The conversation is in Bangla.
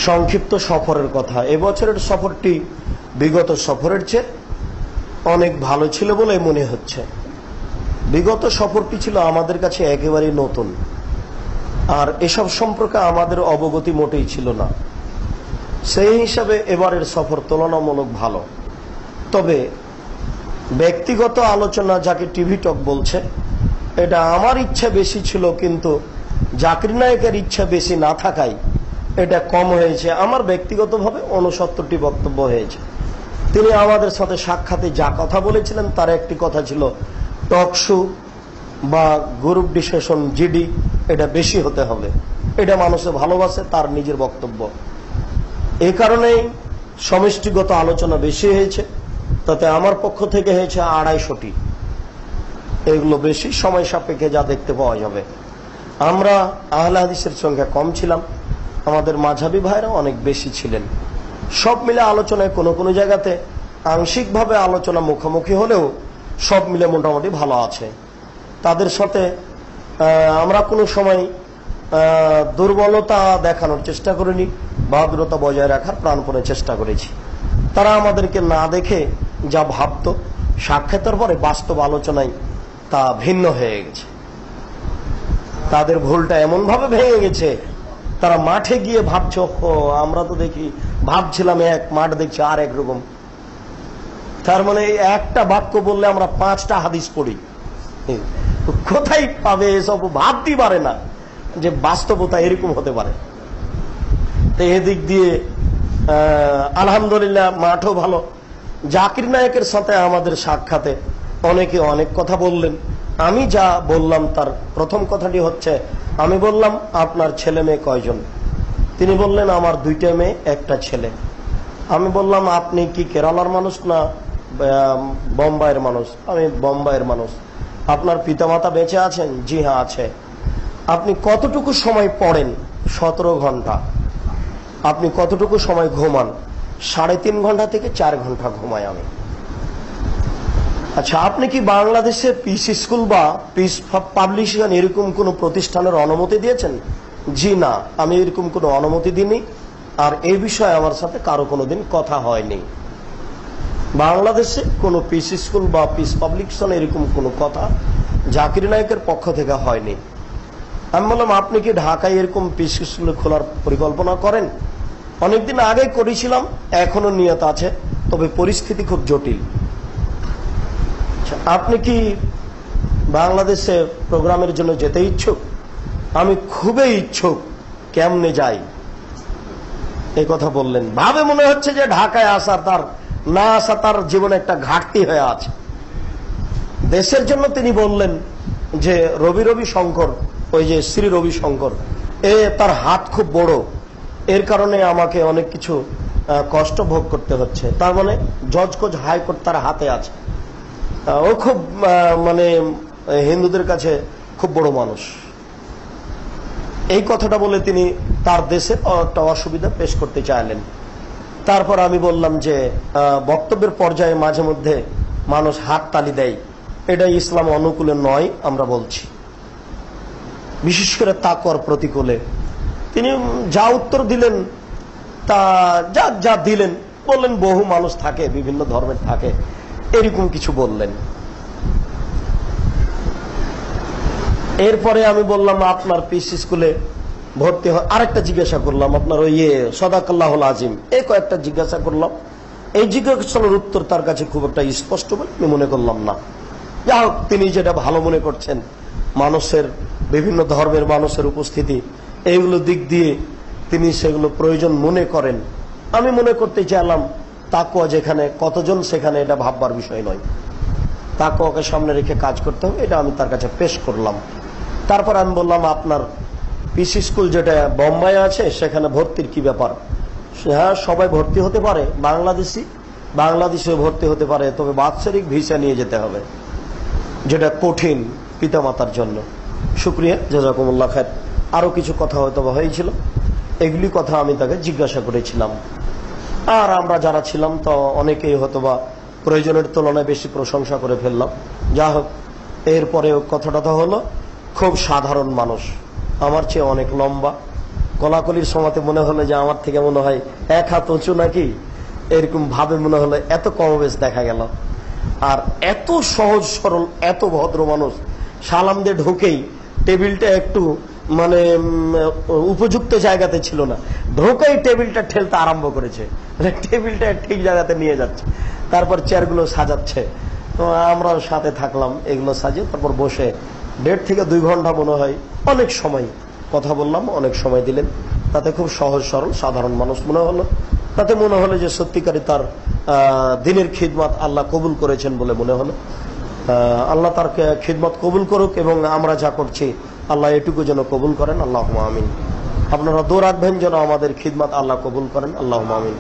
সংক্ষিপ্ত সফরের কথা। এবছরের সফরটি বিগত সফরের চেয়ে অনেক ভালো ছিল বলে মনে হচ্ছে। বিগত সফরটি ছিল আমাদের কাছে একেবারেই নতুন, আর এসব সম্পর্কে আমাদের অবগতি মোটেই ছিল না। সেই হিসাবে এবারের সফর তুলনামূলক ভালো। তবে ব্যক্তিগত আলোচনা, যাকে টিভি টক বলছে, এটা আমার ইচ্ছা বেশি ছিল, কিন্তু জাকির নায়েকের ইচ্ছা বেশি না থাকায় এটা কম হয়েছে। আমার ব্যক্তিগতভাবে 69টি বক্তব্য হয়েছে। তিনি আমাদের সাথে সাক্ষাতে যা কথা বলেছিলেন তার একটি কথা ছিল টক শো বা গ্রুপ ডিসকাশন, জিডি, এটা বেশি হতে হবে। এটা মানুষে ভালোবাসে, তার নিজের বক্তব্য। এই কারণেই সমষ্টিগত আলোচনা বেশি হয়েছে। তাতে আমার পক্ষ থেকে হয়েছে 250টি। এগুলো বেশি সময় সাপেক্ষে যা দেখতে পাওয়া যাবে। আমরা আহলে হাদিসের সংখ্যা কম ছিলাম, আমাদের মাঝহাবি ভাইরা অনেক বেশি ছিলেন। সব মিলে আলোচনায় কোনো কোনো জায়গাতে আংশিকভাবে আলোচনা মুখোমুখি হলেও সব মিলে মোটামুটি ভালো আছে। তাদের সাথে আমরা কোনো সময় দুর্বলতা দেখানোর চেষ্টা করিনি, ভদ্রতা বজায় রাখার প্রাণপণে চেষ্টা করেছি। তারা আমাদেরকে না দেখে যা ভাবত, সাক্ষাতের পরে বাস্তব আলোচনায় তা ভিন্ন হয়ে গেছে। তাদের ভুলটা এমন ভাবে ভেঙে গেছে, তারা মাঠে গিয়ে ভাবছে, ও আমরা তো দেখি ভাবছিলাম এক, মাঠ দেখছি আর একরকম। তার মানে একটা বাক্য বললে আমরা 5টা হাদিস পড়ি। কোথায় পাবে এসব? ভাবতেই পারে না যে বাস্তবতা এরকম হতে পারে। তো এদিক দিয়ে আলহামদুলিল্লাহ মাঠও ভালো। জাকির নায়েকের সাথে আমাদের সাক্ষাতে অনেকে অনেক কথা বললেন। আমি যা বললাম তার প্রথম কথাটি হচ্ছে, আমি বললাম আপনার ছেলে মেয়ে কয়জন? তিনি বললেন আমার 2টা মেয়ে, 1টা ছেলে। আমি বললাম আপনি কি কেরালার মানুষ না বোম্বাইয়ের মানুষ? আমি বোম্বাইয়ের মানুষ। আপনার পিতামাতা বেঁচে আছেন? জি হ্যাঁ আছে। আপনি কতটুকু সময় পড়েন? 17 ঘন্টা। আপনি কতটুকু সময় ঘুমান? 3.5 ঘন্টা থেকে 4 ঘন্টা ঘুমাই আমি। আচ্ছা, আপনি কি বাংলাদেশে পিস স্কুল বা পিস পাবলিশিং এরকম কোন প্রতিষ্ঠানের অনুমতি দিয়েছেন? জি না, আমি এরকম কোনো অনুমতি দিইনি, আর এই বিষয়ে আমার সাথে কারো কোনোদিন কথা হয়নি। বাংলাদেশে কোনো পিস স্কুল বা পিস পাবলিকেশন এরকম কোনো কথা জাকির নায়েকের পক্ষ থেকে হয়নি। আমি বললাম আপনি কি ঢাকায় এরকম পিস স্কুল খোলার পরিকল্পনা করেন? অনেকদিন আগে করেছিলাম, এখনো নিয়ত আছে, তবে পরিস্থিতি খুব জটিল। আপনি কি বাংলাদেশে প্রোগ্রামের জন্য যেতে ইচ্ছুক? আমি খুবই ইচ্ছুক, কেমনে যাই? এই কথা বললেন। ভাবে মনে হচ্ছে যে ঢাকায় আসা তার, না আসা তার জীবনে একটা ঘাটতি হয়ে আছে। দেশের জন্য তিনি বললেন যে রবি শঙ্কর, ওই যে শ্রী রবি শঙ্কর, তার হাত খুব বড়, এর কারণে আমাকে অনেক কিছু কষ্ট ভোগ করতে হচ্ছে। তার মানে জজ কোচ হাইকোর্ট তার হাতে আছে। ও খুব মানে হিন্দুদের কাছে খুব বড় মানুষ। এই কথাটা বলে তিনি তার দেশের একটা অসুবিধা পেশ করতে চাইলেন। তারপর আমি বললাম যে বক্তব্যের পর্যায়ে মাঝে মধ্যে মানুষ হাত তালি দেয়, এটা ইসলাম অনুকূলে নয় আমরা বলছি, বিশেষ করে তাকওয়ার প্রতিকূলে। তিনি যা উত্তর দিলেন তা যা দিলেন, বললেন বহু মানুষ থাকে, বিভিন্ন ধর্মের থাকে, এরকম কিছু বললেন। এরপরে আমি বললাম আপনার পিস স্কুলে ভর্তি আরেকটা জিজ্ঞাসা করলাম, আপনার ওই সদাকাল্লাহুল আজিম, এই কয়েকটা জিজ্ঞাসা করলাম। এই জিজ্ঞাসার উত্তর তার কাছে খুব একটা স্পষ্ট বলে আমি মনে করলাম না। যা হোক, তিনি যেটা ভালো মনে করছেন, মানুষের বিভিন্ন ধর্মের মানুষের উপস্থিতি, এইগুলো দিক দিয়ে তিনি সেগুলো প্রয়োজন মনে করেন। আমি মনে করতে চাইলাম তাকওয়া যেখানে, কতজন সেখানে, এটা ভাববার বিষয় নয়। তাকওয়াকে সামনে রেখে কাজ করতে হবে, এটা আমি তার কাছে পেশ করলাম। তারপর আমি বললাম আপনার পিস স্কুল যেটা বোম্বাই আছে, সেখানে ভর্তির কি ব্যাপার? হ্যাঁ, সবাই ভর্তি হতে পারে, বাংলাদেশেও ভর্তি হতে পারে, তবে বাৎসরিক ভিসা নিয়ে যেতে হবে, যেটা কঠিন পিতামাতার জন্য। শুক্রিয়া, জাযাকুমুল্লাহ খায়ের। আরো কিছু কথা হয়তো হয়েছিল, এগুলি কথা আমি তাকে জিজ্ঞাসা করেছিলাম। আর আমরা যারা ছিলাম তো অনেকেই হয়তোবা প্রয়োজনের তুলনায় বেশি প্রশংসা করে ফেললাম। যা হোক, এরপরে কথাটা তো হলো খুব সাধারণ মানুষ, আমার চেয়ে অনেক লম্বা, কোলাকুলির সময়তে মনে হলো যে আমার থেকে মনে হয় 1 হাত উঁচু নাকি, এরকম ভাবে মনে হলো, এত কমবেশ দেখা গেল। আর এত সহজ সরল, এত ভদ্র মানুষ, সালাম দিয়ে ঢোকেই টেবিলটা একটু মানে উপযুক্ত জায়গাতে ছিল না, ঢোকেই টেবিলটা ঠেলতে আরম্ভ করেছে, মানে টেবিলটা ঠিক জায়গাতে নিয়ে যাচ্ছে, তারপর চেয়ারগুলো সাজাচ্ছে। তো আমরাও সাথে থাকলাম, এগুলো সাজিয়ে তারপর বসে 1.5 থেকে 2 ঘন্টা মনে হয় অনেক সময় কথা বললাম, অনেক সময় দিলেন। তাতে খুব সহজ সরল সাধারণ মানুষ মনে হলো, তাতে মনে হলো যে সত্যিকারই তার দিনের খিদমত আল্লাহ কবুল করেছেন বলে মনে হলো। আল্লাহ তার খিদমত কবুল করুক, এবং আমরা যা করছি আল্লাহ এটুকু যেন কবুল করেন, আল্লাহুম্মা আমিন। আপনারা দোয়া রাখবেন যেন আমাদের খিদমত আল্লাহ কবুল করেন, আল্লাহুম্মা আমিন।